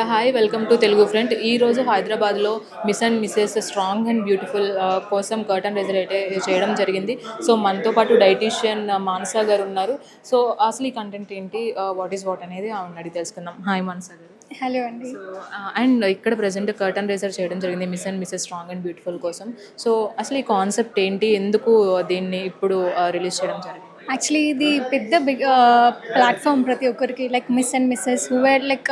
Hi welcome to Telugu friend. ఈరోజు హైదరాబాద్లో miss and Mrs strong and beautiful కోసం curtain raiser అయితే చేయడం జరిగింది. సో మనతో పాటు డైటీషియన్ మానసా గారు ఉన్నారు. సో అసలు ఈ కంటెంట్ ఏంటి, వాట్ ఈస్ వాట్ అనేది ఆవిడ అడిగి తెలుసుకుందాం. హాయ్ మానసా గారు. హలో అండి. సో అండ్ ఇక్కడ ప్రజెంట్ కర్టన్ రైజర్ చేయడం జరిగింది miss and Mrs strong and beautiful కోసం. సో అసలు ఈ కాన్సెప్ట్ ఏంటి, ఎందుకు దీన్ని ఇప్పుడు రిలీజ్ చేయడం జరిగింది? యాక్చువల్లీ ఇది పెద్ద బిగ్ ప్లాట్ఫామ్ ప్రతి ఒక్కరికి, like Miss and Mrs who were like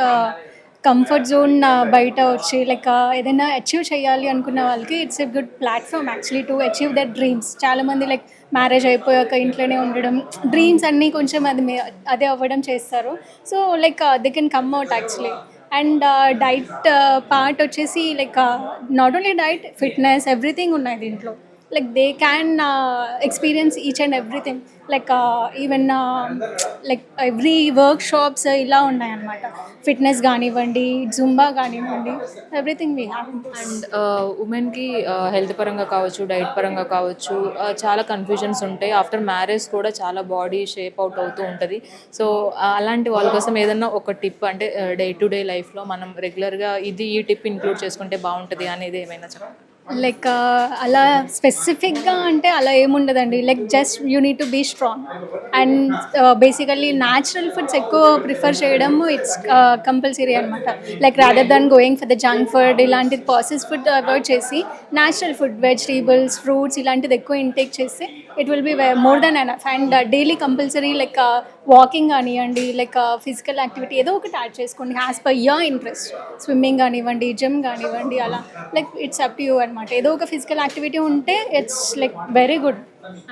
comfort zone బయట వచ్చి లైక్ ఏదైనా అచీవ్ చేయాలి అనుకున్న వాళ్ళకి it's a good platform actually to achieve their dreams. చాలామంది లైక్ మ్యారేజ్ అయిపోయాక ఇంట్లోనే ఉండడం, డ్రీమ్స్ అన్నీ కొంచెం అదే అవ్వడం చేస్తారు. So like they can come out actually. And diet part వచ్చేసి like not only diet, fitness, everything ఉన్నాయి దీంట్లో. like they can experience each and everything, like even like every workshops ఇలా ఉన్నాయి అన్నమాట. ఫిట్నెస్ కానివ్వండి, జుంబా కానివ్వండి, ఎవ్రీథింగ్ వీ హ్యావ్. అండ్ ఉమెన్కి health పరంగా కావచ్చు, డైట్ పరంగా కావచ్చు, చాలా కన్ఫ్యూజన్స్ ఉంటాయి. ఆఫ్టర్ మ్యారేజ్ కూడా చాలా బాడీ షేప్ అవుట్ అవుతూ ఉంటుంది. సో అలాంటి వాళ్ళ కోసం ఏదన్నా ఒక టిప్, అంటే డే టు డే లైఫ్లో మనం రెగ్యులర్గా ఈ టిప్ ఇంక్లూడ్ చేసుకుంటే బాగుంటుంది అనేది ఏమైనా చెప్పండి. లైక్ అలా స్పెసిఫిక్గా అంటే అలా ఏముండదండి. Like just you need to be strong and basically natural foods ఎక్కువ ప్రిఫర్ చేయడం ఇట్స్ కంపల్సరీ అనమాట. Like rather than going for the junk food, ఇలాంటి ప్రాసెస్ ఫుడ్ అవాయిడ్ చేసి న్యాచురల్ ఫుడ్, వెజిటేబుల్స్, ఫ్రూట్స్ ఇలాంటిది ఎక్కువ ఇంటేక్ చేస్తే it will be more than enough. And daily compulsory like walking కానివ్వండి, like physical activity ఏదో ఒకటి add చేసుకోండి as per your interest. Swimming కానివ్వండి, జిమ్ కానివ్వండి, అలా like it's up to you అనమాట. ఏదో ఒక ఫిజికల్ యాక్టివిటీ ఉంటే it's like very good.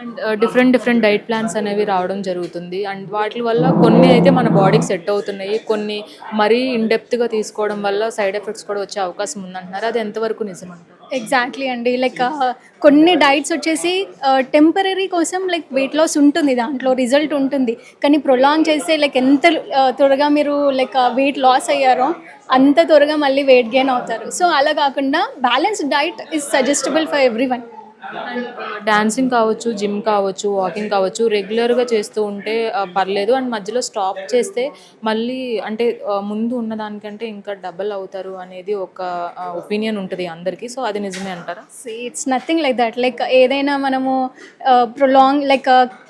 And different diet plans అనేవి రావడం జరుగుతుంది. అండ్ వాటి వల్ల కొన్ని అయితే మన బాడీకి సెట్ అవుతున్నాయి, కొన్ని మరీ ఇన్డెప్త్గా తీసుకోవడం వల్ల సైడ్ ఎఫెక్ట్స్ కూడా వచ్చే అవకాశం ఉందంటున్నారు. అది ఎంతవరకు నిజమంటారు? ఎగ్జాక్ట్లీ అండి. లైక్ కొన్ని డైట్స్ వచ్చేసి టెంపరీ కోసం లైక్ వెయిట్ లాస్ ఉంటుంది, దాంట్లో రిజల్ట్ ఉంటుంది. కానీ ప్రొలాంగ్ చేస్తే లైక్ ఎంత త్వరగా మీరు లైక్ వెయిట్ లాస్ అయ్యారో అంత త్వరగా మళ్ళీ వెయిట్ గెయిన్ అవుతారు. సో అలా కాకుండా balanced diet is suggestible for every one. And dancing కావచ్చు, జిమ్ కావచ్చు, వాకింగ్ కావచ్చు, రెగ్యులర్గా చేస్తూ ఉంటే పర్లేదు. అండ్ మధ్యలో స్టాప్ చేస్తే మళ్ళీ అంటే ముందు ఉన్నదానికంటే ఇంకా డబల్ అవుతారు అనేది ఒక ఒపీనియన్ ఉంటుంది అందరికీ. సో అది నిజమే అంటారా? It's nothing like that. Like ఏదైనా మనము ప్రొలాంగ్ లైక్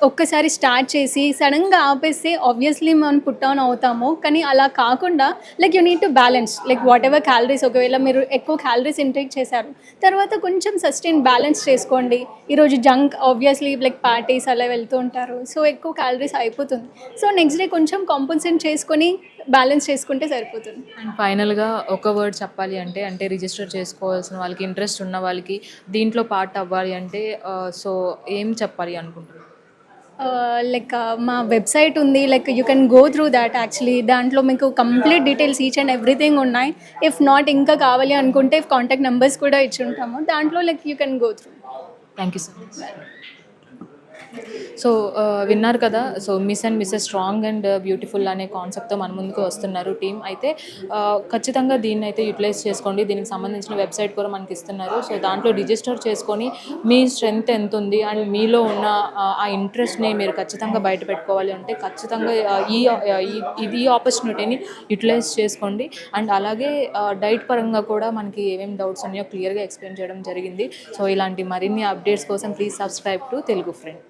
ఒక్కసారి స్టార్ట్ చేసి సడన్గా ఆపేస్తే ఆబ్వియస్లీ మనం పుట్ ఆన్ అవుతాము. కానీ అలా కాకుండా like you need to balance. Like what ever calories, ఒకవేళ మీరు ఎక్కువ క్యాలరీస్ ఇంటేక్ చేశారు, తర్వాత కొంచెం సస్టైన్ బ్యాలెన్స్ చేసుకోండి. ఈరోజు జంక్ ఆబ్వియస్లీ లైక్ పార్టీస్ అలా వెళ్తూ ఉంటారు, సో ఎక్కువ క్యాలరీస్ అయిపోతుంది. సో నెక్స్ట్ డే కొంచెం కాంపన్సేట్ చేసుకొని బ్యాలెన్స్ చేసుకుంటే సరిపోతుంది. అండ్ ఫైనల్గా ఒక వర్డ్ చెప్పాలి అంటే రిజిస్టర్ చేసుకోవాల్సిన వాళ్ళకి, ఇంట్రెస్ట్ ఉన్న వాళ్ళకి, దీంట్లో పార్ట్ అవ్వాలి అంటే సో ఏం చెప్పాలి అనుకుంటున్నారు? లైక్ మా వెబ్సైట్ ఉంది, like you can go through that actually. దాంట్లో మీకు complete details each and everything ఉన్నాయి. ఇఫ్ నాట్ ఇంకా కావాలి అనుకుంటే కాంటాక్ట్ నెంబర్స్ కూడా ఇచ్చి ఉంటాము దాంట్లో, like you can go through. Thank you so much. So విన్నారు కదా. So miss and Mrs strong and beautiful అనే కాన్సెప్ట్తో మన ముందుకు వస్తున్నారు టీమ్. అయితే ఖచ్చితంగా దీన్ని అయితే యూటిలైజ్ చేసుకోండి. దీనికి సంబంధించిన వెబ్సైట్ కూడా మనకి ఇస్తున్నారు. సో దాంట్లో రిజిస్టర్ చేసుకొని మీ స్ట్రెంగ్త్ ఎంత ఉంది అండ్ మీలో ఉన్న ఆ ఇంట్రెస్ట్ని మీరు ఖచ్చితంగా బయట పెట్టుకోవాలి అంటే ఖచ్చితంగా ఈ ఆపర్చునిటీని యూటిలైజ్ చేసుకోండి. అండ్ అలాగే డైట్ పరంగా కూడా మనకి ఏమేమి డౌట్స్ ఉన్నాయో క్లియర్గా ఎక్స్ప్లెయిన్ చేయడం జరిగింది. సో ఇలాంటి మరిన్ని అప్డేట్స్ కోసం please subscribe to Telugu friend.